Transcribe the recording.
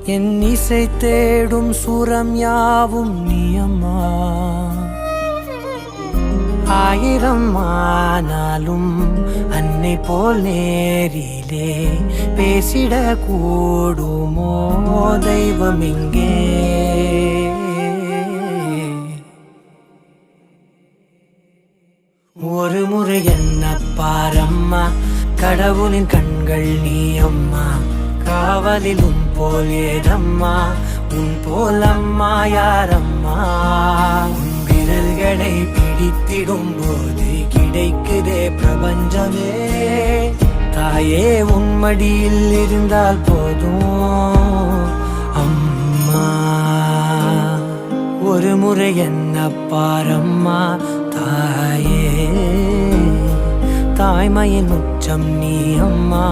என் இசை தேடும் சுரம் யாவும் நீ அம்மா. ஆயிரம் ஆனாலும் அன்னை போல் நேரிலே பேசிட கூடுமோ தெய்வம் இங்கே. ஒரு முறை என்ன பாரம்மா, கடவுளின் கண்கள் நீ அம்மா. காவலில் உன் போல் ஏதம்மா, உன் போல் அம்மா யாரம்மா. உன் விரல்களை பிடித்திடும் போது கிடைக்குதே பிரபஞ்சமே. தாயே உன் மடியில் இருந்தால் போதும் அம்மா. ஒரு முறை என்ன பாரம்மா தாயே, தாய்மையின் உச்சம் நீ அம்மா.